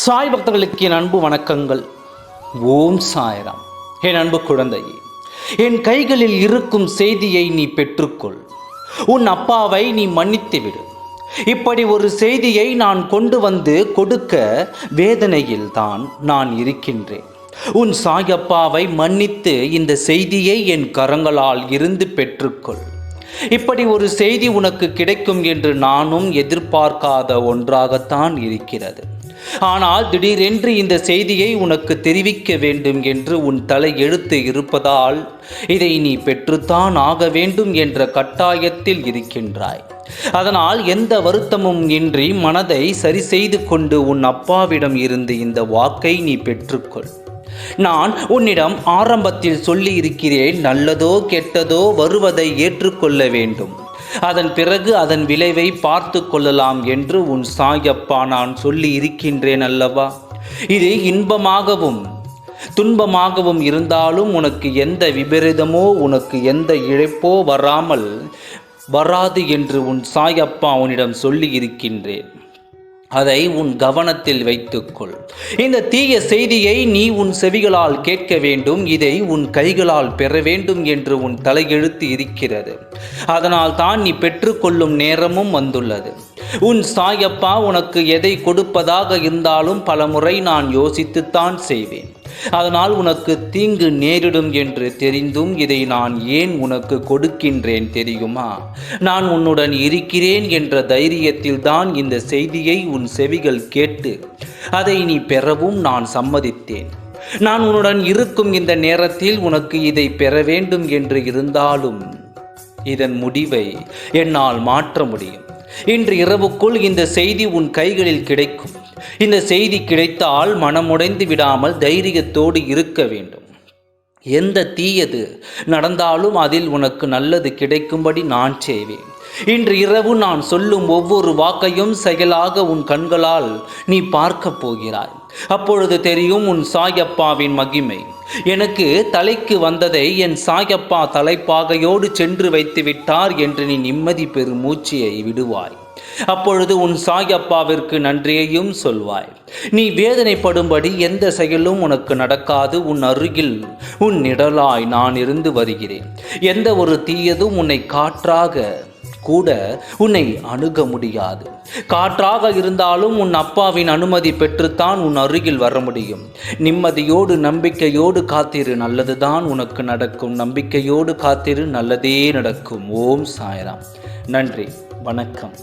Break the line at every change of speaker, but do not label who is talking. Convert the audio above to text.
சாய் பக்தர்களுக்கு என் அன்பு வணக்கங்கள். ஓம் சாய்ராம். என் அன்பு குழந்தையே, என் கைகளில் இருக்கும் செய்தியை நீ பெற்றுக்கொள். உன் அப்பாவை நீ மன்னித்துவிடு. இப்படி ஒரு செய்தியை நான் கொண்டு வந்து கொடுக்க வேதனையில் தான் நான் இருக்கின்றேன். உன் சாயப்பாவை மன்னித்து இந்த செய்தியை என் கரங்களால் இருந்து பெற்றுக்கொள். இப்படி ஒரு செய்தி உனக்கு கிடைக்கும் என்று நானும் எதிர்பார்க்காத ஒன்றாகத்தான் இருக்கிறது. ஆனால் திடீரென்று இந்த செய்தியை உனக்கு தெரிவிக்க வேண்டும் என்று உன் தலை எழுத்து இருப்பதால் இதை நீ பெற்றுத்தான் ஆக வேண்டும் என்ற கட்டாயத்தில் இருக்கின்றாய். அதனால் எந்த வருத்தமும் இன்றி மனதை சரி செய்து கொண்டு உன் அப்பாவிடம் இருந்து இந்த வாக்கை நீ பெற்றுக்கொள். நான் உன்னிடம் ஆரம்பத்தில் சொல்லி இருக்கிறேன், நல்லதோ கெட்டதோ வருவதை ஏற்றுக்கொள்ள வேண்டும். அதன் பிறகு அதன் விளைவை பார்த்து கொள்ளலாம் என்று உன் சாயப்பா நான் சொல்லி இருக்கின்றேன் அல்லவா? இது இன்பமாகவும் துன்பமாகவும் இருந்தாலும் உனக்கு எந்த விபரீதமோ உனக்கு எந்த இழப்போ வராது என்று உன் சாயப்பா உன்னிடம் சொல்லி இருக்கின்றேன். அதை உன் கவனத்தில் வைத்துக்கொள். இந்த தீய செய்தியை நீ உன் செவிகளால் கேட்க வேண்டும், இதை உன் கைகளால் பெற வேண்டும் என்று உன் தலையெழுத்து இருக்கிறது. அதனால் தான் நீ பெற்றுக்கொள்ளும் நேரமும் வந்துள்ளது. உன் சாயப்பா உனக்கு எதை கொடுப்பதாக இருந்தாலும் பலமுறை நான் யோசித்துத்தான் செய்வேன். அதனால் உனக்கு தீங்கு நேரிடும் என்று தெரிந்தும் இதை நான் ஏன் உனக்கு கொடுக்கின்றேன் தெரியுமா? நான் உன்னுடன் இருக்கிறேன் என்ற தைரியத்தில் தான் இந்த செய்தியை உன் செவிகள் கேட்டு அதை நீ பெறவும் நான் சம்மதித்தேன். நான் உன்னுடன் இருக்கும் இந்த நேரத்தில் உனக்கு இதை பெற வேண்டும் என்று இருந்தாலும் இதன் முடிவை என்னால் மாற்ற முடியும். இன்று இரவுக்குள் இந்த செய்தி உன் கைகளில் கிடைக்கும். இந்த செய்தி கிடைத்தால் மனமுடைந்து விடாமல் தைரியத்தோடு இருக்க வேண்டும். எந்த தீயது நடந்தாலும் அதில் உனக்கு நல்லது கிடைக்கும்படி நான் செய்வேன். இன்று இரவு நான் சொல்லும் ஒவ்வொரு வாக்கையும் செயலாக உன் கண்களால் நீ பார்க்க போகிறாய். அப்பொழுது தெரியும் உன் சாயப்பாவின் மகிமை. எனக்கு தலைக்கு வந்ததை என் சாயப்பா தலைப்பாகையோடு சென்று வைத்து விட்டார் என்று நீ நிம்மதி பெறும் மூச்சியை விடுவாய். அப்பொழுது உன் சாயப்பாவிற்கு நன்றியையும் சொல்வாய். நீ வேதனைப்படும்படி எந்த செயலும் உனக்கு நடக்காது. உன் அருகில் உன் நிழலாய் நான் இருந்து வருகிறேன். எந்த ஒரு தீயதும் உன்னை காற்றாக கூட உன்னை அணுக முடியாது. காற்றாக இருந்தாலும் உன் அப்பாவின் அனுமதி பெற்றுத்தான் உன் அருகில் வர முடியும். நிம்மதியோடு நம்பிக்கையோடு காத்திரு, நல்லதுதான் உனக்கு நடக்கும். நம்பிக்கையோடு காத்திரு, நல்லதே நடக்கும். ஓம் சாய்ராம். நன்றி, வணக்கம்.